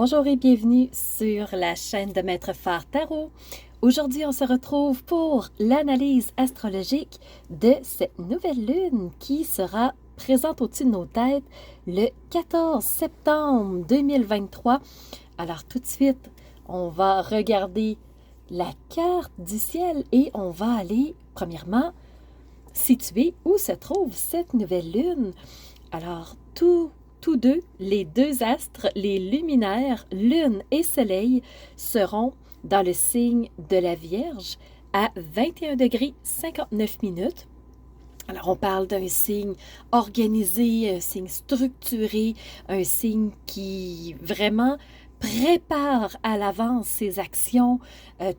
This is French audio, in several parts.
Bonjour et bienvenue sur la chaîne de Maître Phare Tarot. Aujourd'hui, on se retrouve pour l'analyse astrologique de cette nouvelle lune qui sera présente au-dessus de nos têtes le 14 septembre 2023. Alors tout de suite, on va regarder la carte du ciel et on va aller, premièrement, situer où se trouve cette nouvelle lune. Alors, tous deux, les deux astres, les luminaires, lune et soleil, seront dans le signe de la Vierge à 21 degrés 59 minutes. Alors, on parle d'un signe organisé, un signe structuré, un signe qui vraiment prépare à l'avance ses actions.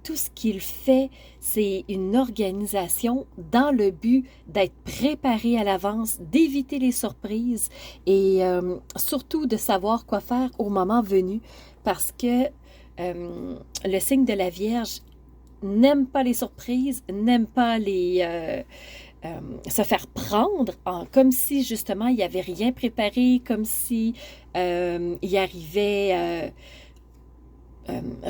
Tout ce qu'il fait, c'est une organisation dans le but d'être préparé à l'avance, d'éviter les surprises et surtout de savoir quoi faire au moment venu parce que le signe de la Vierge n'aime pas les surprises, n'aime pas se faire prendre comme si justement il n'y avait rien préparé, comme si il arrivait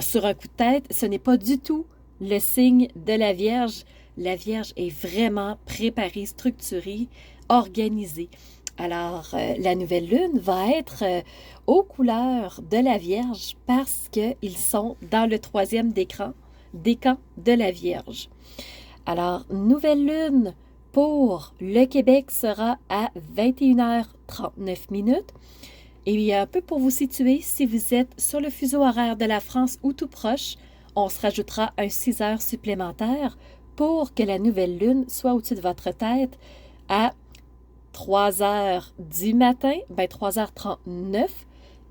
sur un coup de tête. Ce n'est pas du tout le signe de la Vierge. La Vierge est vraiment préparée, structurée, organisée. Alors, la nouvelle lune va être aux couleurs de la Vierge parce qu'ils sont dans le troisième décan de la Vierge. Alors, nouvelle lune pour le Québec sera à 21h39 minutes. Et un peu pour vous situer, si vous êtes sur le fuseau horaire de la France ou tout proche, on se rajoutera un 6 heures supplémentaires pour que la nouvelle lune soit au-dessus de votre tête à 3 heures du matin, 3h39,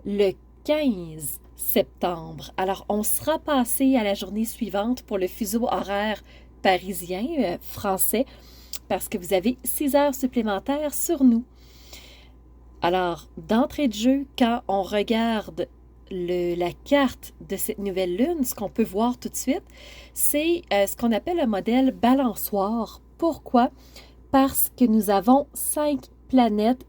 le 15 septembre. Alors, on sera passé à la journée suivante pour le fuseau horaire parisien, français, parce que vous avez 6 heures supplémentaires sur nous. Alors, d'entrée de jeu, quand on regarde la carte de cette nouvelle lune, ce qu'on peut voir tout de suite, c'est ce qu'on appelle le modèle balançoire. Pourquoi? Parce que nous avons 5 planètes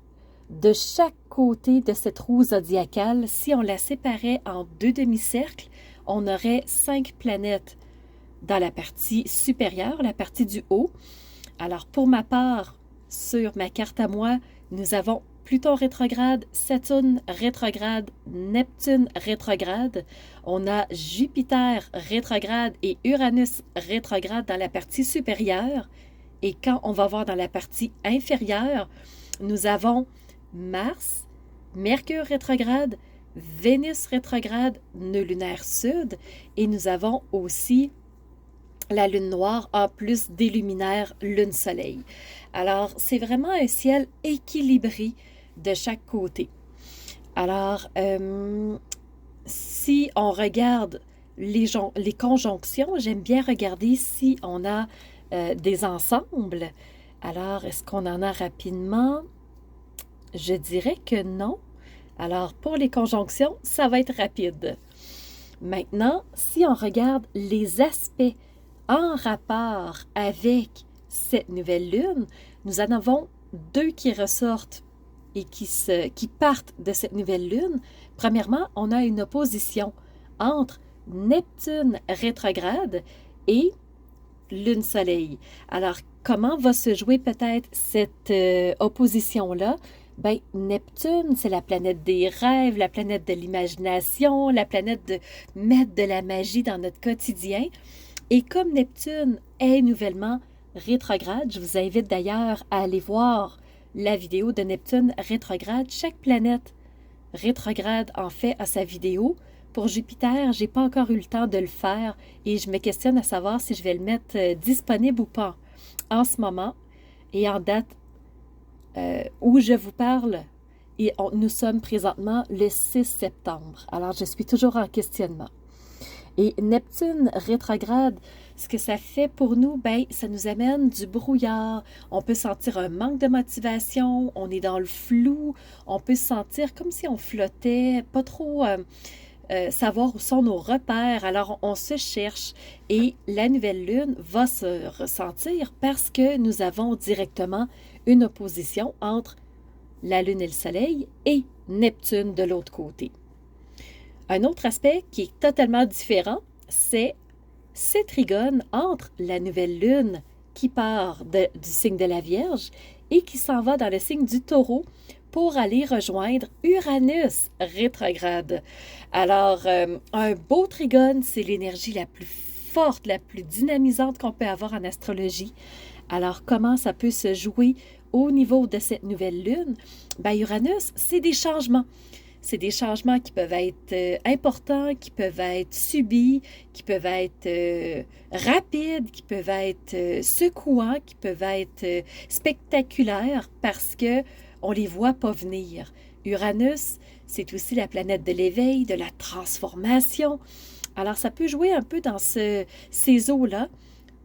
de chaque côté de cette roue zodiacale. Si on la séparait en 2 demi-cercles, on aurait 5 planètes dans la partie supérieure, la partie du haut. Alors, pour ma part, sur ma carte à moi, nous avons Pluton rétrograde, Saturne rétrograde, Neptune rétrograde. On a Jupiter rétrograde et Uranus rétrograde dans la partie supérieure. Et quand on va voir dans la partie inférieure, nous avons Mars, Mercure rétrograde, Vénus rétrograde, nœud lunaire sud. Et nous avons aussi la lune noire en plus des luminaires lune-soleil. Alors, c'est vraiment un ciel équilibré de chaque côté. Alors, si on regarde les conjonctions, j'aime bien regarder si on a des ensembles. Alors, est-ce qu'on en a rapidement? Je dirais que non. Alors, pour les conjonctions, ça va être rapide. Maintenant, si on regarde les aspects en rapport avec cette nouvelle lune, nous en avons 2 qui ressortent et qui partent de cette nouvelle lune. Premièrement, on a une opposition entre Neptune rétrograde et lune-soleil. Alors, comment va se jouer peut-être cette opposition-là? Bien, Neptune, c'est la planète des rêves, la planète de l'imagination, la planète de mettre de la magie dans notre quotidien. Et comme Neptune est nouvellement rétrograde, je vous invite d'ailleurs à aller voir la vidéo de Neptune rétrograde. Chaque planète rétrograde en fait à sa vidéo. Pour Jupiter, je n'ai pas encore eu le temps de le faire et je me questionne à savoir si je vais le mettre disponible ou pas en ce moment. Et en date où je vous parle, nous sommes présentement le 6 septembre. Alors, je suis toujours en questionnement. Et Neptune rétrograde, ce que ça fait pour nous, bien, ça nous amène du brouillard. On peut sentir un manque de motivation, on est dans le flou, on peut se sentir comme si on flottait, pas trop savoir où sont nos repères. Alors, on se cherche et la nouvelle lune va se ressentir parce que nous avons directement une opposition entre la lune et le soleil et Neptune de l'autre côté. Un autre aspect qui est totalement différent, c'est ces trigones entre la nouvelle lune qui part du signe de la Vierge et qui s'en va dans le signe du Taureau pour aller rejoindre Uranus rétrograde. Alors, un beau trigone, c'est l'énergie la plus forte, la plus dynamisante qu'on peut avoir en astrologie. Alors, comment ça peut se jouer au niveau de cette nouvelle lune? Ben, Uranus, c'est des changements. C'est des changements qui peuvent être importants, qui peuvent être subis, qui peuvent être rapides, qui peuvent être secouants, qui peuvent être spectaculaires parce que on les voit pas venir. Uranus, c'est aussi la planète de l'éveil, de la transformation. Alors, ça peut jouer un peu dans ces eaux-là,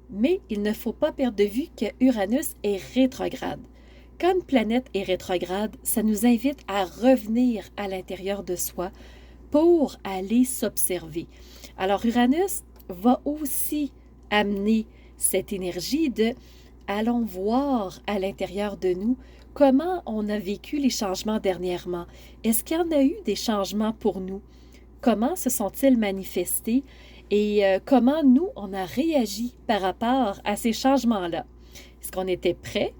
mais il ne faut pas perdre de vue que Uranus est rétrograde. Quand une planète est rétrograde, ça nous invite à revenir à l'intérieur de soi pour aller s'observer. Alors Uranus va aussi amener cette énergie de allons voir à l'intérieur de nous comment on a vécu les changements dernièrement. Est-ce qu'il y en a eu des changements pour nous? Comment se sont-ils manifestés et comment nous, on a réagi par rapport à ces changements-là? Est-ce qu'on était prêt?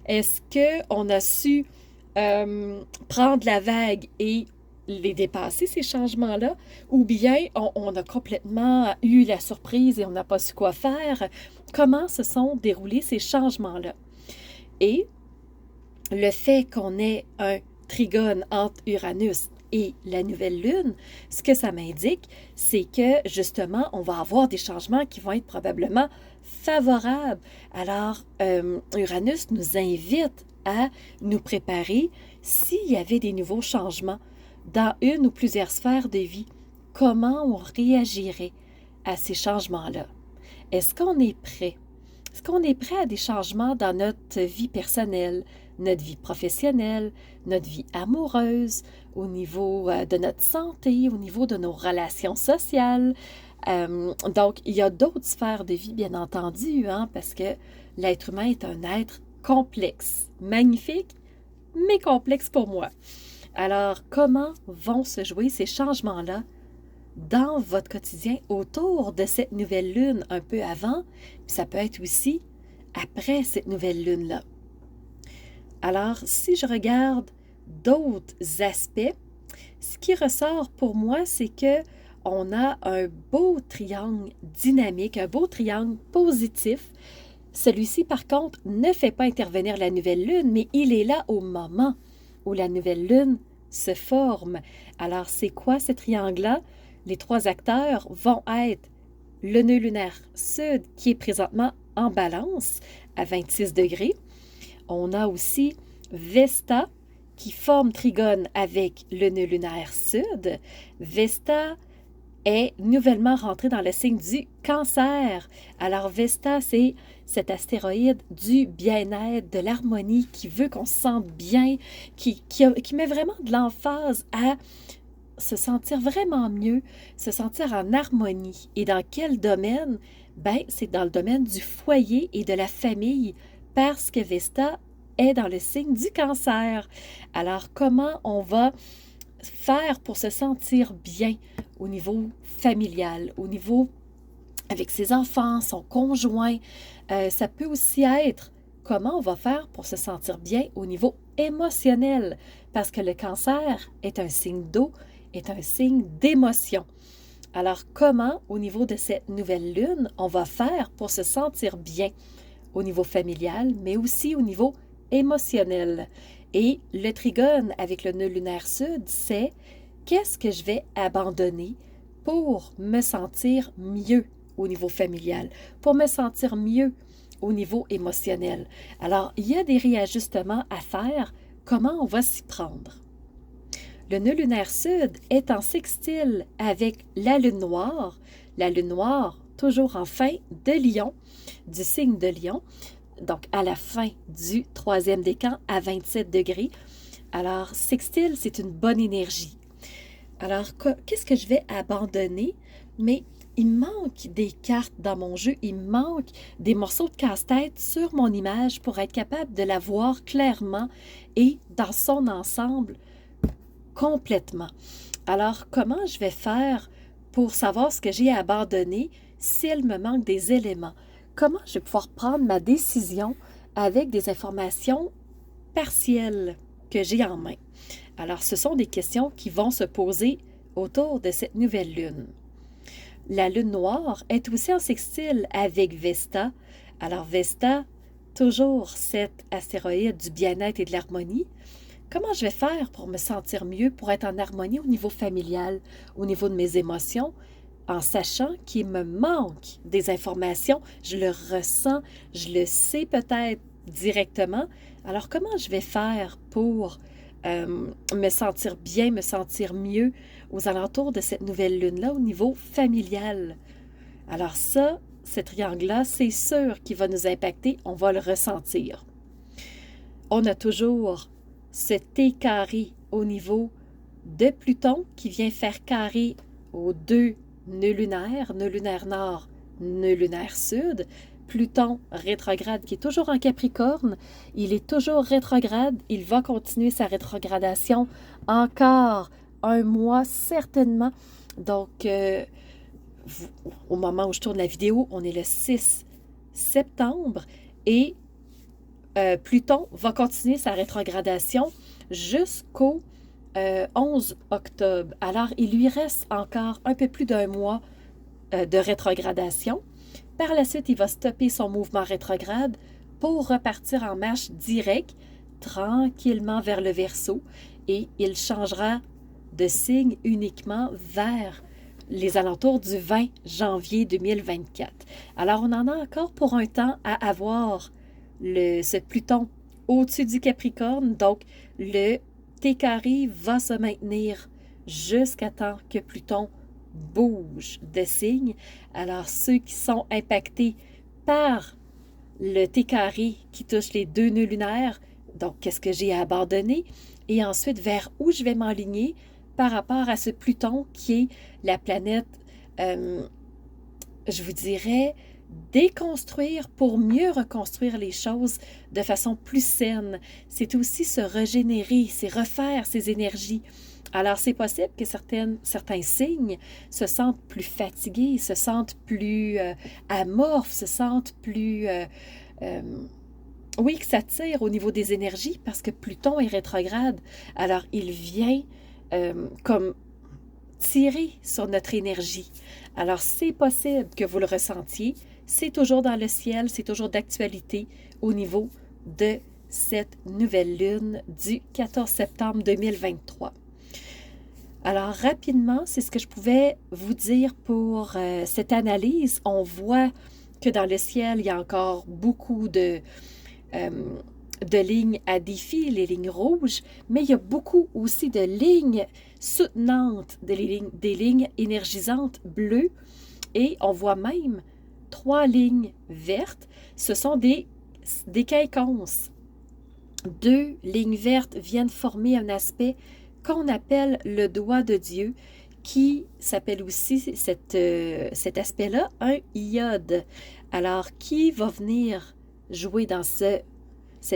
Est-ce qu'on a su prendre la vague et les dépasser, ces changements-là? Ou bien on a complètement eu la surprise et on n'a pas su quoi faire? Comment se sont déroulés ces changements-là? Et le fait qu'on ait un trigone entre Uranus et la nouvelle lune, ce que ça m'indique, c'est que justement, on va avoir des changements qui vont être probablement favorables. Alors, Uranus nous invite à nous préparer s'il y avait des nouveaux changements dans une ou plusieurs sphères de vie. Comment on réagirait à ces changements-là? Est-ce qu'on est prêt? Est-ce qu'on est prêt à des changements dans notre vie personnelle, notre vie professionnelle, notre vie amoureuse, au niveau de notre santé, au niveau de nos relations sociales? Donc, il y a d'autres sphères de vie, bien entendu, parce que l'être humain est un être complexe, magnifique, mais complexe pour moi. Alors, comment vont se jouer ces changements-là dans votre quotidien autour de cette nouvelle lune, un peu avant, puis ça peut être aussi après cette nouvelle lune-là. Alors, si je regarde d'autres aspects, ce qui ressort pour moi, c'est que on a un beau triangle dynamique, un beau triangle positif. Celui-ci, par contre, ne fait pas intervenir la nouvelle lune, mais il est là au moment où la nouvelle lune se forme. Alors, c'est quoi ce triangle-là? Les trois acteurs vont être le nœud lunaire sud qui est présentement en balance à 26 degrés. On a aussi Vesta qui forme trigone avec le nœud lunaire sud. Vesta est nouvellement rentré dans le signe du Cancer. Alors Vesta, c'est cet astéroïde du bien-être, de l'harmonie, qui veut qu'on se sente bien, qui met vraiment de l'emphase à se sentir vraiment mieux, se sentir en harmonie. Et dans quel domaine? Ben, c'est dans le domaine du foyer et de la famille, parce que Vesta est dans le signe du Cancer. Alors, comment on va faire pour se sentir bien au niveau familial, au niveau avec ses enfants, son conjoint? Ça peut aussi être comment on va faire pour se sentir bien au niveau émotionnel, parce que le Cancer est un signe d'eau, est un signe d'émotion. Alors, comment, au niveau de cette nouvelle lune, on va faire pour se sentir bien au niveau familial, mais aussi au niveau émotionnel? Et le trigone avec le nœud lunaire sud, c'est qu'est-ce que je vais abandonner pour me sentir mieux au niveau familial, pour me sentir mieux au niveau émotionnel. Alors, il y a des réajustements à faire. Comment on va s'y prendre? Le nœud lunaire sud est en sextile avec la lune noire toujours en fin de Lion, du signe de Lion, donc à la fin du troisième décan à 27 degrés. Alors, sextile, c'est une bonne énergie. Alors, qu'est-ce que je vais abandonner? Mais il manque des cartes dans mon jeu, il manque des morceaux de casse-tête sur mon image pour être capable de la voir clairement et dans son ensemble complètement. Alors, comment je vais faire pour savoir ce que j'ai à abandonner s'il me manque des éléments? Comment je vais pouvoir prendre ma décision avec des informations partielles que j'ai en main? Alors, ce sont des questions qui vont se poser autour de cette nouvelle lune. La lune noire est aussi en sextile avec Vesta. Alors, Vesta, toujours cet astéroïde du bien-être et de l'harmonie. Comment je vais faire pour me sentir mieux, pour être en harmonie au niveau familial, au niveau de mes émotions, en sachant qu'il me manque des informations, je le ressens, je le sais peut-être directement. Alors, comment je vais faire pour me sentir bien, me sentir mieux aux alentours de cette nouvelle lune-là au niveau familial? Alors ça, ce triangle-là, c'est sûr qu'il va nous impacter, on va le ressentir. On a toujours ce T carré au niveau de Pluton qui vient faire carré aux deux nœuds lunaire nord, nœud lunaire sud. Pluton rétrograde qui est toujours en Capricorne, il est toujours rétrograde, il va continuer sa rétrogradation encore un mois certainement. Donc, au moment où je tourne la vidéo, on est le 6 septembre et Pluton va continuer sa rétrogradation jusqu'au 11 octobre. Alors, il lui reste encore un peu plus d'un mois de rétrogradation. Par la suite, il va stopper son mouvement rétrograde pour repartir en marche directe, tranquillement vers le Verseau, et il changera de signe uniquement vers les alentours du 20 janvier 2024. Alors, on en a encore pour un temps à avoir ce Pluton au-dessus du Capricorne, donc le T carré va se maintenir jusqu'à temps que Pluton bouge de signe. Alors, ceux qui sont impactés par le T carré qui touche les deux nœuds lunaires, donc qu'est-ce que j'ai à abandonner, et ensuite vers où je vais m'enligner par rapport à ce Pluton qui est la planète, je vous dirais, déconstruire pour mieux reconstruire les choses de façon plus saine. C'est aussi se régénérer, c'est refaire ses énergies. Alors, c'est possible que certains signes se sentent plus fatigués, se sentent plus amorphes, se sentent plus... oui, que ça tire au niveau des énergies parce que Pluton est rétrograde. Alors, il vient comme tirer sur notre énergie. Alors, c'est possible que vous le ressentiez. C'est toujours dans le ciel, c'est toujours d'actualité au niveau de cette nouvelle lune du 14 septembre 2023. Alors, rapidement, c'est ce que je pouvais vous dire pour cette analyse. On voit que dans le ciel, il y a encore beaucoup de lignes à défi, les lignes rouges, mais il y a beaucoup aussi de lignes soutenantes, des lignes énergisantes bleues, et on voit même 3 lignes vertes. Ce sont des quinconces. 2 lignes vertes viennent former un aspect qu'on appelle le doigt de Dieu, qui s'appelle aussi cet aspect-là un iode. Alors, qui va venir jouer dans cet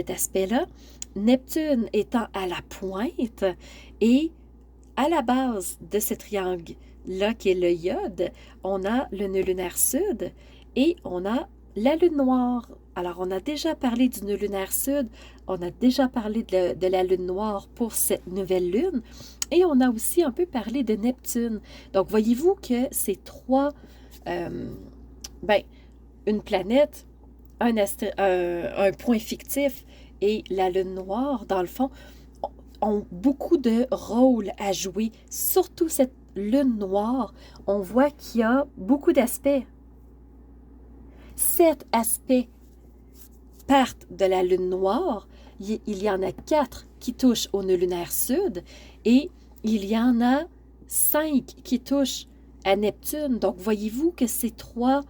aspect-là? Neptune étant à la pointe et à la base de ce triangle-là qui est le iode, on a le nœud lunaire sud et on a la lune noire. Alors, on a déjà parlé du nœud lunaire sud, on a déjà parlé de la lune noire pour cette nouvelle lune, et on a aussi un peu parlé de Neptune. Donc, voyez-vous que ces trois, une planète, un point fictif et la lune noire, dans le fond, ont beaucoup de rôles à jouer. Surtout cette lune noire, on voit qu'il y a beaucoup d'aspects. 7 aspects partent de la lune noire. Il y en a 4 qui touchent au nœud lunaire sud et il y en a 5 qui touchent à Neptune. Donc, voyez-vous que ces trois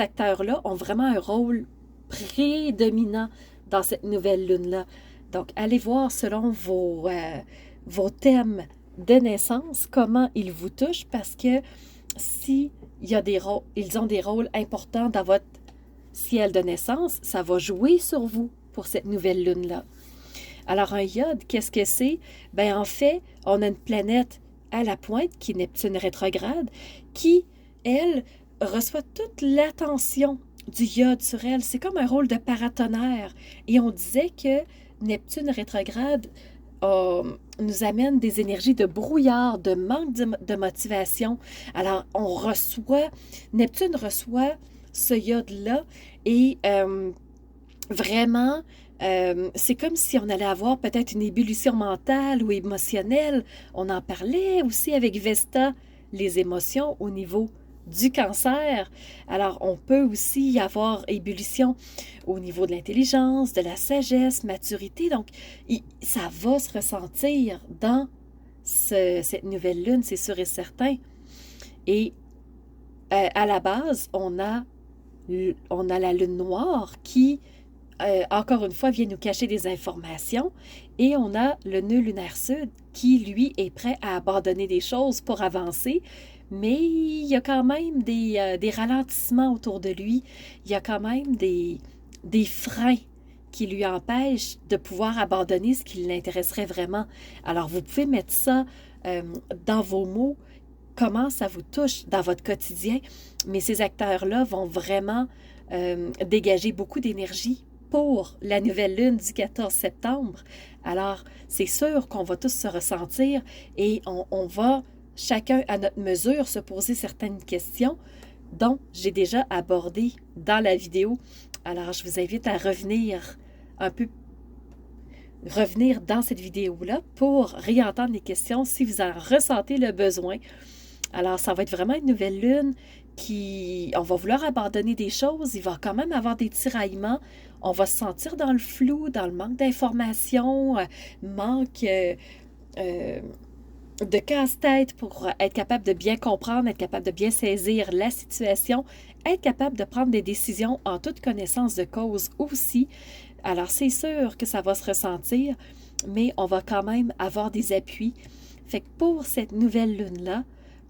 acteurs-là ont vraiment un rôle prédominant dans cette nouvelle lune-là. Donc, allez voir selon vos thèmes de naissance comment ils vous touchent, parce que si ils ont des rôles importants dans votre ciel de naissance, ça va jouer sur vous pour cette nouvelle lune-là. Alors, un iode, qu'est-ce que c'est? Ben, en fait, on a une planète à la pointe, qui est Neptune rétrograde, qui, elle, reçoit toute l'attention du iode sur elle. C'est comme un rôle de paratonnerre. Et on disait que Neptune rétrograde nous amène des énergies de brouillard, de manque de motivation. Alors, Neptune reçoit ce iode-là et vraiment, c'est comme si on allait avoir peut-être une ébullition mentale ou émotionnelle. On en parlait aussi avec Vesta, les émotions au niveau du cancer. Alors, on peut aussi y avoir ébullition au niveau de l'intelligence, de la sagesse, maturité. Donc, ça va se ressentir dans cette nouvelle lune, c'est sûr et certain. Et à la base, on a la lune noire qui encore une fois, vient nous cacher des informations. Et on a le nœud lunaire sud qui, lui, est prêt à abandonner des choses pour avancer. Mais il y a quand même des ralentissements autour de lui. Il y a quand même des freins qui lui empêchent de pouvoir abandonner ce qui l'intéresserait vraiment. Alors, vous pouvez mettre ça euh, dans vos mots, comment ça vous touche dans votre quotidien. Mais ces acteurs-là vont vraiment dégager beaucoup d'énergie pour la nouvelle lune du 14 septembre. Alors, c'est sûr qu'on va tous se ressentir et on va chacun à notre mesure se poser certaines questions dont j'ai déjà abordé dans la vidéo. Alors, je vous invite à revenir dans cette vidéo-là pour réentendre les questions si vous en ressentez le besoin. Alors, ça va être vraiment une nouvelle lune on va vouloir abandonner des choses, il va quand même avoir des tiraillements, on va se sentir dans le flou, dans le manque d'informations, manque de casse-tête pour être capable de bien comprendre, être capable de bien saisir la situation, être capable de prendre des décisions en toute connaissance de cause aussi. Alors, c'est sûr que ça va se ressentir, mais on va quand même avoir des appuis. Fait que pour cette nouvelle lune-là,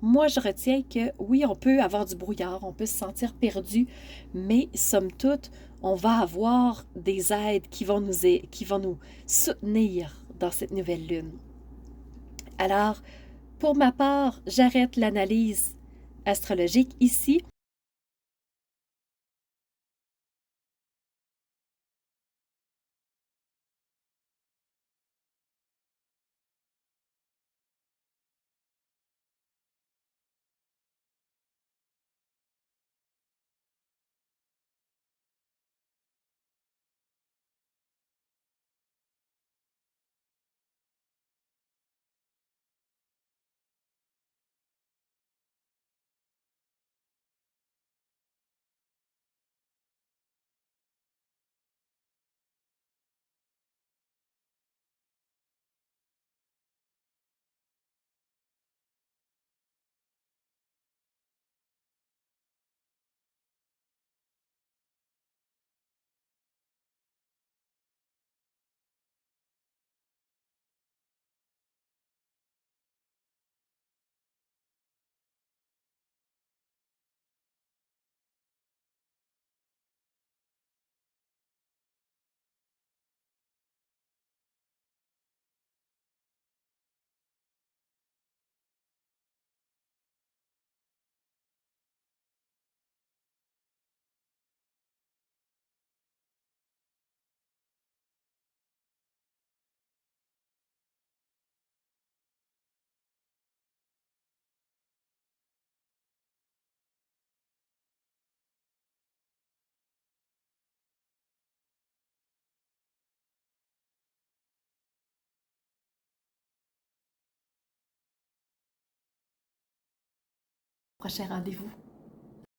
moi, je retiens que oui, on peut avoir du brouillard, on peut se sentir perdu, mais somme toute, on va avoir des aides qui vont nous soutenir dans cette nouvelle lune. Alors, pour ma part, j'arrête l'analyse astrologique ici. Prochain rendez-vous.